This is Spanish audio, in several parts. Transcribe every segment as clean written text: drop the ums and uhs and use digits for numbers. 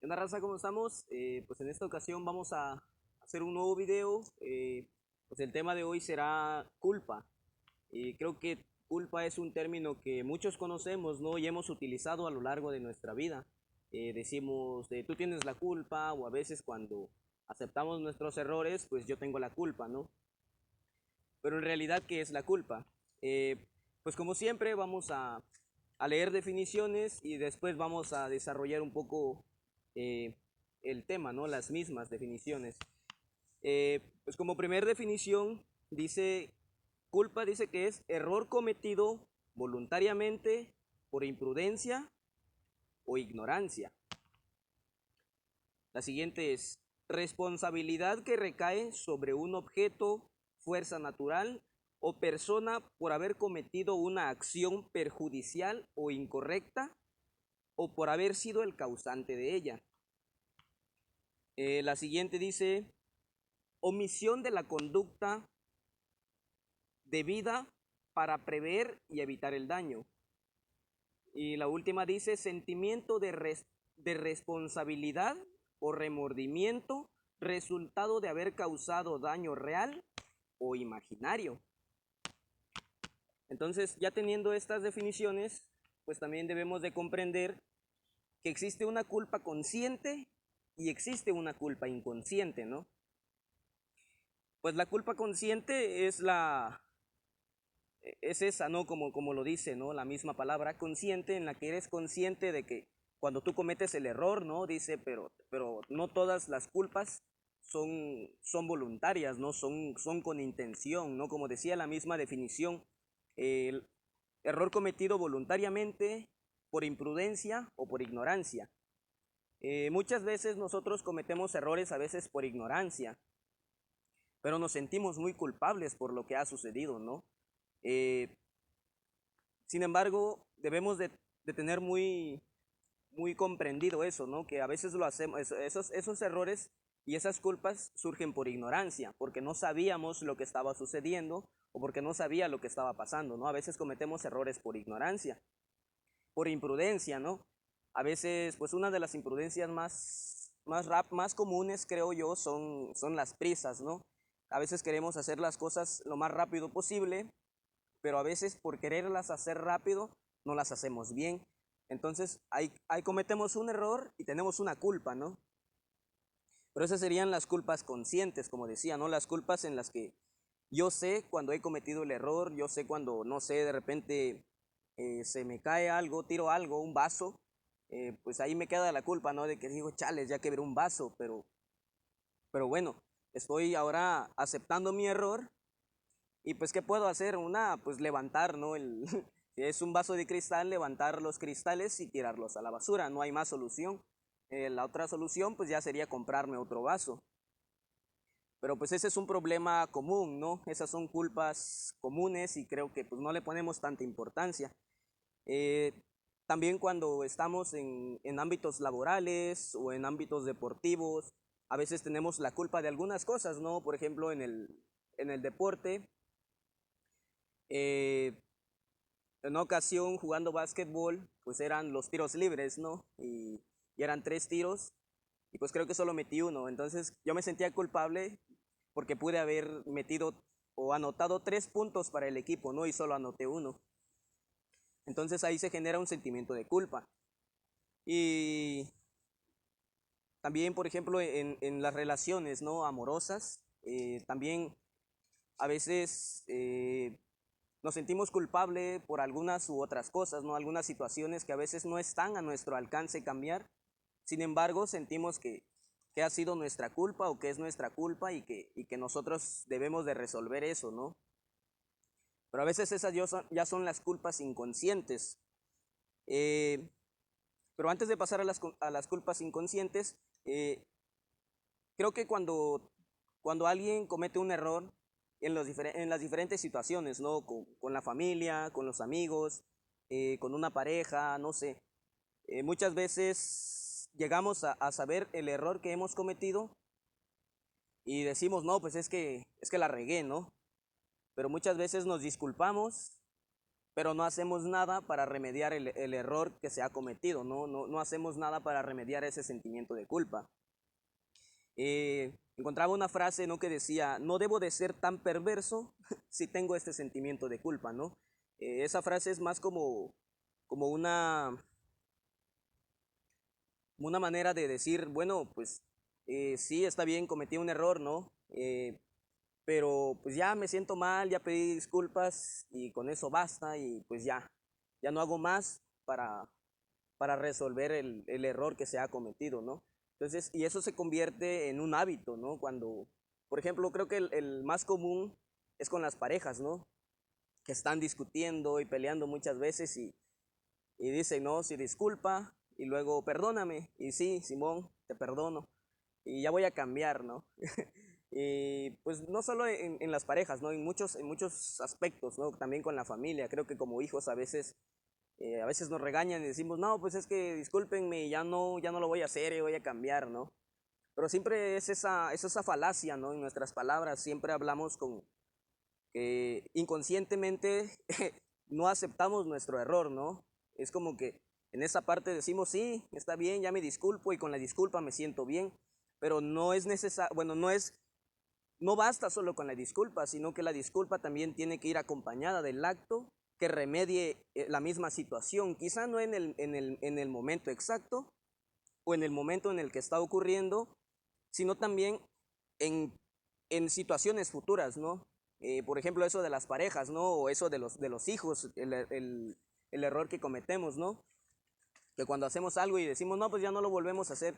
¿Qué onda, raza? ¿Cómo estamos? Pues en esta ocasión vamos a hacer un nuevo video. Pues el tema de hoy será culpa. Creo que culpa es un término que muchos conocemos, ¿no? Y hemos utilizado a lo largo de nuestra vida. Decimos, tú tienes la culpa, o a veces cuando aceptamos nuestros errores, pues yo tengo la culpa, ¿no? Pero en realidad, ¿qué es la culpa? Eh, pues como siempre vamos a leer definiciones y después vamos a desarrollar un poco eh, el tema, ¿no? Las mismas definiciones. Pues como primer definición dice, culpa dice que es error cometido voluntariamente por imprudencia o ignorancia. La siguiente es responsabilidad que recae sobre un objeto, fuerza natural o persona por haber cometido una acción perjudicial o incorrecta o por haber sido el causante de ella. La siguiente dice omisión de la conducta debida para prever y evitar el daño. Y la última dice sentimiento de responsabilidad o remordimiento resultado de haber causado daño real o imaginario. Entonces, ya teniendo estas definiciones, pues también debemos de comprender que existe una culpa consciente y existe una culpa inconsciente, ¿no? Pues la culpa consciente es esa, ¿no? Como lo dice, ¿no? La misma palabra consciente, en la que eres consciente de que cuando tú cometes el error, ¿no? Dice, pero no todas las culpas son voluntarias, ¿no? Son con intención, ¿no? Como decía la misma definición, el error cometido voluntariamente, por imprudencia o por ignorancia. Muchas veces nosotros cometemos errores a veces por ignorancia, pero nos sentimos muy culpables por lo que ha sucedido, ¿no? Eh, Sin embargo, debemos de tener muy comprendido eso, ¿no? Que a veces lo hacemos, esos errores y esas culpas surgen por ignorancia, porque no sabíamos lo que estaba sucediendo o porque no sabía lo que estaba pasando, ¿no? A veces cometemos errores por ignorancia, por imprudencia, ¿no? A veces, pues una de las imprudencias más comunes, creo yo, son las prisas, ¿no? A veces queremos hacer las cosas lo más rápido posible, pero a veces por quererlas hacer rápido no las hacemos bien. Entonces ahí cometemos un error y tenemos una culpa, ¿no? Pero esas serían las culpas conscientes, como decía, ¿no? Las culpas en las que yo sé cuando he cometido el error, yo sé cuando, no sé, de repente se me cae algo, tiro algo, un vaso, pues ahí me queda la culpa, ¿no? De que digo, chales, ya quebré un vaso, pero bueno, estoy ahora aceptando mi error. Y pues, ¿qué puedo hacer? Pues levantar, ¿no? Si es un vaso de cristal, levantar los cristales y tirarlos a la basura. No hay más solución. La otra solución, pues ya sería comprarme otro vaso. Pero pues ese es un problema común, ¿no? Esas son culpas comunes y creo que pues no le ponemos tanta importancia. Eh, También cuando estamos en ámbitos laborales o en ámbitos deportivos, a veces tenemos la culpa de algunas cosas, ¿no? Por ejemplo, en el deporte, eh, en una ocasión jugando básquetbol, pues eran los tiros libres, ¿no? Y eran 3 tiros, y pues creo que solo metí uno. Entonces yo me sentía culpable porque pude haber metido o anotado 3 puntos para el equipo, ¿no? Y solo anoté uno. Entonces ahí se genera un sentimiento de culpa. Y también, por ejemplo, en las relaciones, ¿no? Amorosas, también a veces nos sentimos culpables por algunas u otras cosas, ¿no? Algunas situaciones que a veces no están a nuestro alcance cambiar. Sin embargo, sentimos que ha sido nuestra culpa o que es nuestra culpa y que nosotros debemos de resolver eso, ¿no? Pero a veces esas ya son las culpas inconscientes. Eh, pero antes de pasar a las culpas inconscientes, eh, creo que cuando alguien comete un error en las diferentes situaciones, ¿no? Con la familia, con los amigos, con una pareja, no sé. Muchas veces llegamos a saber el error que hemos cometido y decimos, no, pues es que la regué, ¿no? Pero muchas veces nos disculpamos pero no hacemos nada para remediar el error que se ha cometido, no hacemos nada para remediar ese sentimiento de culpa. Encontraba una frase, ¿no?, que decía, no debo de ser tan perverso si tengo este sentimiento de culpa, ¿no? Esa frase es más como una manera de decir, bueno, pues sí, está bien, cometí un error, ¿no? Pero pues ya me siento mal, ya pedí disculpas y con eso basta y pues ya no hago más para resolver el error que se ha cometido, ¿no? Entonces, y eso se convierte en un hábito, ¿no? Cuando, por ejemplo, creo que el más común es con las parejas, ¿no? Que están discutiendo y peleando muchas veces y dicen, no, sí, disculpa, y luego perdóname, y sí, Simón, te perdono, y ya voy a cambiar, ¿no? Y pues no solo en las parejas, ¿no? En muchos aspectos, ¿no? También con la familia, creo que como hijos a veces nos regañan y decimos, no, pues es que discúlpenme, ya no lo voy a hacer, voy a cambiar, ¿no? Pero siempre es esa falacia, ¿no? En nuestras palabras siempre hablamos con que inconscientemente no aceptamos nuestro error, ¿no? Es como que en esa parte decimos, sí, está bien, ya me disculpo y con la disculpa me siento bien, pero no es necesario, bueno, no basta solo con la disculpa, sino que la disculpa también tiene que ir acompañada del acto que remedie la misma situación, quizá no en el momento exacto o en el momento en el que está ocurriendo, sino también en, en situaciones futuras, ¿no? Por ejemplo, eso de las parejas, ¿no? O eso de los hijos, el error que cometemos, ¿no? Que cuando hacemos algo y decimos, no, pues ya no lo volvemos a hacer,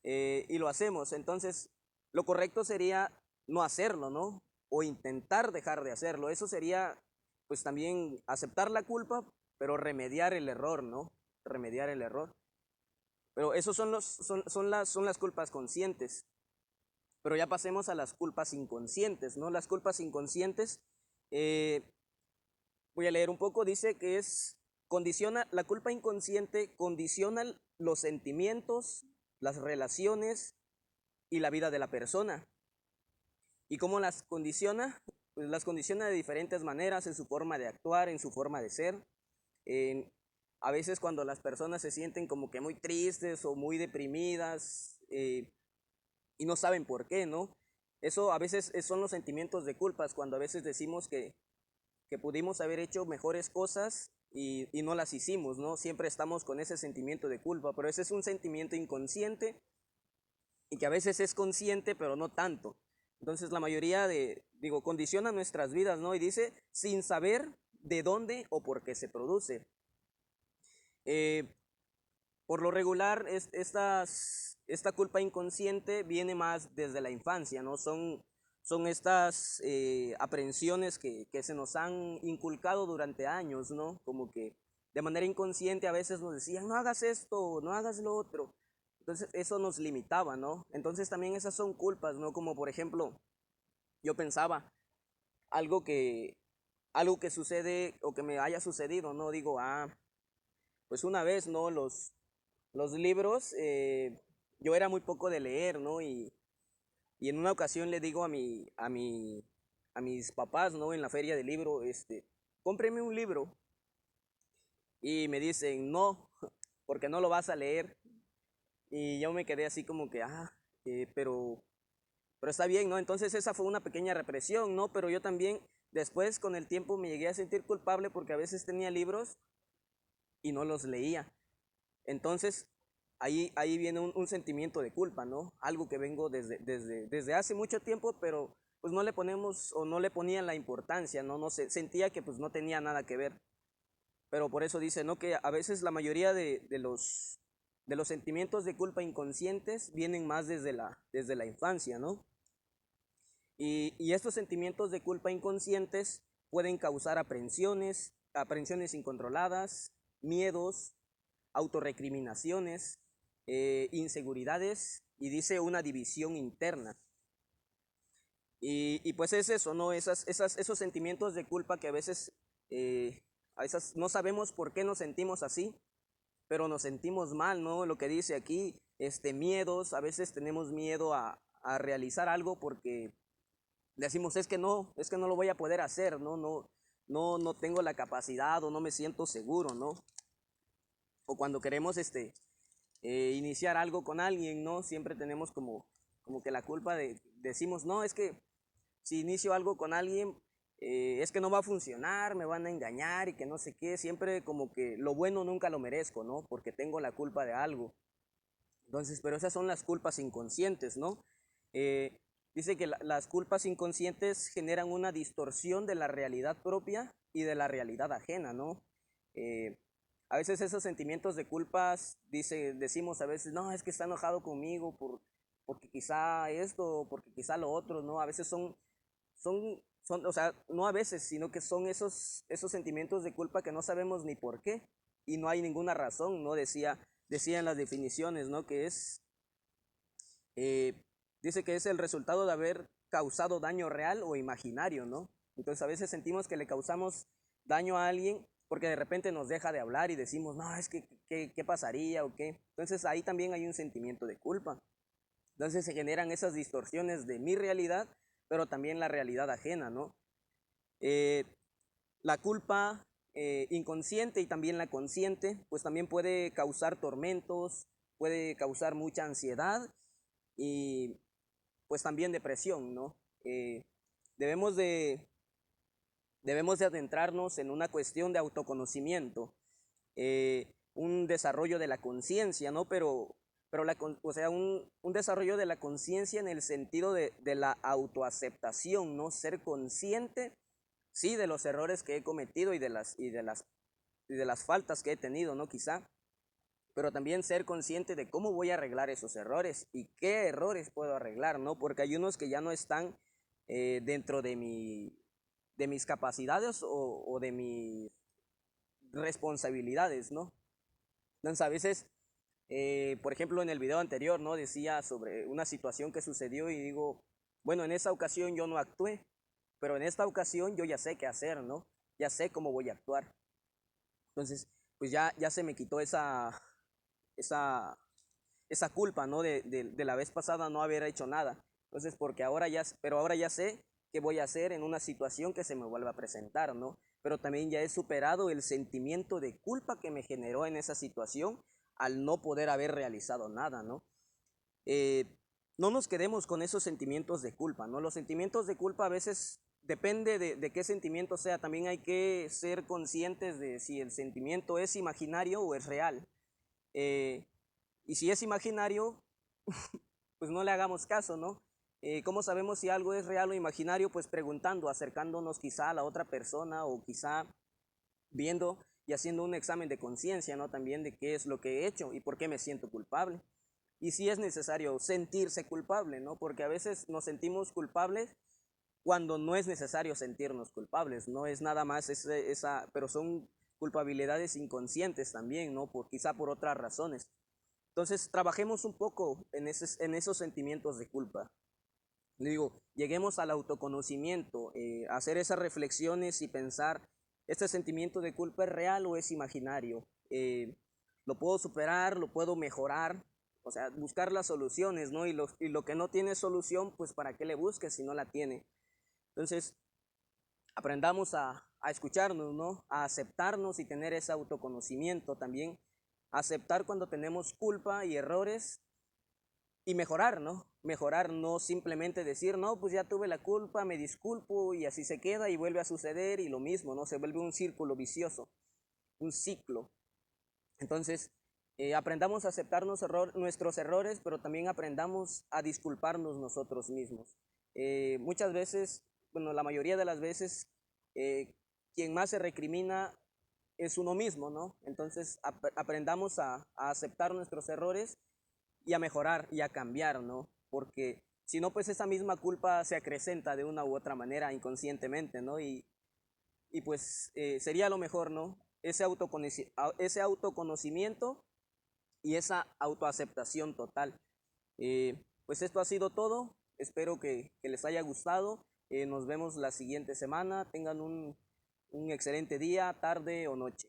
y lo hacemos, entonces lo correcto sería no hacerlo, ¿no? O intentar dejar de hacerlo. Eso sería, pues también aceptar la culpa, pero remediar el error, ¿no? Remediar el error. Pero esos son las culpas conscientes. Pero ya pasemos a las culpas inconscientes, ¿no? Las culpas inconscientes, eh, voy a leer un poco, dice que la culpa inconsciente condiciona los sentimientos, las relaciones y la vida de la persona. ¿Y cómo las condiciona? Pues las condiciona de diferentes maneras, en su forma de actuar, en su forma de ser. En, a veces cuando las personas se sienten como que muy tristes o muy deprimidas, y no saben por qué, ¿no? Eso a veces son los sentimientos de culpas, cuando a veces decimos que pudimos haber hecho mejores cosas y no las hicimos, ¿no? Siempre estamos con ese sentimiento de culpa, pero ese es un sentimiento inconsciente y que a veces es consciente, pero no tanto. Entonces la mayoría condiciona nuestras vidas, ¿no? Y dice, sin saber de dónde o por qué se produce. Eh, por lo regular, esta culpa inconsciente viene más desde la infancia, ¿no? Son estas aprensiones que se nos han inculcado durante años, ¿no? Como que de manera inconsciente a veces nos decían, no hagas esto, no hagas lo otro. Entonces eso nos limitaba, ¿no? Entonces también esas son culpas, ¿no? Como por ejemplo, yo pensaba algo que, algo que sucede o que me haya sucedido, ¿no? Digo, pues una vez, ¿no? Los libros, yo era muy poco de leer, ¿no? Y en una ocasión le digo a mis papás, ¿no? En la feria del libro, cómpreme un libro. Y me dicen, no, porque no lo vas a leer. Y yo me quedé así como que, pero está bien, ¿no? Entonces esa fue una pequeña represión, ¿no? Pero yo también después con el tiempo me llegué a sentir culpable porque a veces tenía libros y no los leía. Entonces ahí viene un sentimiento de culpa, ¿no? Algo que vengo desde hace mucho tiempo, pero pues no le ponemos o no le ponían la importancia, ¿no? No sé, sentía que pues no tenía nada que ver. Pero por eso dice, ¿no? Que a veces la mayoría de los sentimientos de culpa inconscientes vienen más desde la infancia, ¿no? Y estos sentimientos de culpa inconscientes pueden causar aprensiones incontroladas, miedos, autorrecriminaciones, inseguridades y dice una división interna. Y pues es eso, ¿no? Esos sentimientos de culpa que a veces no sabemos por qué nos sentimos así, pero nos sentimos mal, ¿no? Lo que dice aquí, miedos, a veces tenemos miedo a realizar algo porque decimos, es que no lo voy a poder hacer, ¿no? no tengo la capacidad o no me siento seguro, ¿no? O cuando queremos iniciar algo con alguien, ¿no? Siempre tenemos como que la culpa decimos, no, es que si inicio algo con alguien, es que no va a funcionar, me van a engañar y que no sé qué, siempre como que lo bueno nunca lo merezco, ¿no? Porque tengo la culpa de algo. Entonces, pero esas son las culpas inconscientes, ¿no? Eh, Dice que las culpas inconscientes generan una distorsión de la realidad propia y de la realidad ajena, ¿no? Eh, a veces esos sentimientos de culpas, decimos a veces, no, es que está enojado conmigo porque quizá esto, porque quizá lo otro, ¿no? A veces o sea, no a veces, sino que son esos sentimientos de culpa que no sabemos ni por qué y no hay ninguna razón, ¿no? Decía en las definiciones, ¿no? Que eh, dice que es el resultado de haber causado daño real o imaginario, ¿no? Entonces a veces sentimos que le causamos daño a alguien porque de repente nos deja de hablar y decimos, no, es que, ¿qué pasaría o qué? Entonces ahí también hay un sentimiento de culpa. Entonces se generan esas distorsiones de mi realidad, pero también la realidad ajena, ¿no? Eh, la culpa inconsciente y también la consciente, pues también puede causar tormentos, puede causar mucha ansiedad y pues también depresión, ¿no? Eh, debemos de, debemos de adentrarnos en una cuestión de autoconocimiento, un desarrollo de la conciencia, ¿no? O sea, un desarrollo de la conciencia en el sentido de la autoaceptación, ¿no? Ser consciente, sí, de los errores que he cometido y de las faltas que he tenido, ¿no? Quizá, pero también ser consciente de cómo voy a arreglar esos errores y qué errores puedo arreglar, ¿no? Porque hay unos que ya no están dentro de mis capacidades o de mis responsabilidades, ¿no? Entonces a veces, por ejemplo, en el video anterior, ¿no? Decía sobre una situación que sucedió y digo, bueno, en esa ocasión yo no actué, pero en esta ocasión yo ya sé qué hacer, ¿no? Ya sé cómo voy a actuar. Entonces, pues ya se me quitó esa, esa culpa, ¿no? De la vez pasada no haber hecho nada. Entonces, pero ahora ya sé qué voy a hacer en una situación que se me vuelva a presentar, ¿no? Pero también ya he superado el sentimiento de culpa que me generó en esa situación al no poder haber realizado nada, ¿no? Eh, no nos quedemos con esos sentimientos de culpa, ¿no? Los sentimientos de culpa a veces depende de qué sentimiento sea. También hay que ser conscientes de si el sentimiento es imaginario o es real. Eh, y si es imaginario, pues no le hagamos caso, ¿no? ¿Cómo sabemos si algo es real o imaginario? Pues preguntando, acercándonos quizá a la otra persona o quizá viendo y haciendo un examen de conciencia, ¿no? También de qué es lo que he hecho y por qué me siento culpable. Y si es necesario sentirse culpable, ¿no? Porque a veces nos sentimos culpables cuando no es necesario sentirnos culpables, no es nada más pero son culpabilidades inconscientes también, ¿no? Quizá por otras razones. Entonces, trabajemos un poco en esos sentimientos de culpa. Le digo, lleguemos al autoconocimiento, hacer esas reflexiones y pensar, ¿este sentimiento de culpa es real o es imaginario? ¿Lo puedo superar? ¿Lo puedo mejorar? O sea, buscar las soluciones, ¿no? Y lo que no tiene solución, pues ¿para qué le busques si no la tiene? Entonces, aprendamos a escucharnos, ¿no? A aceptarnos y tener ese autoconocimiento también. Aceptar cuando tenemos culpa y errores y mejorar, ¿no? Mejorar, no simplemente decir, no, pues ya tuve la culpa, me disculpo y así se queda y vuelve a suceder y lo mismo, ¿no? Se vuelve un círculo vicioso, un ciclo. Entonces, aprendamos a aceptarnos nuestros errores, pero también aprendamos a disculparnos nosotros mismos. Muchas veces, bueno, la mayoría de las veces, quien más se recrimina es uno mismo, ¿no? Entonces, aprendamos a aceptar nuestros errores y a mejorar y a cambiar, ¿no? Porque si no, pues esa misma culpa se acrecenta de una u otra manera inconscientemente, ¿no? Y pues sería lo mejor, ¿no? Ese autoconocimiento y esa autoaceptación total. Pues esto ha sido todo. Espero que les haya gustado. Nos vemos la siguiente semana. Tengan un excelente día, tarde o noche.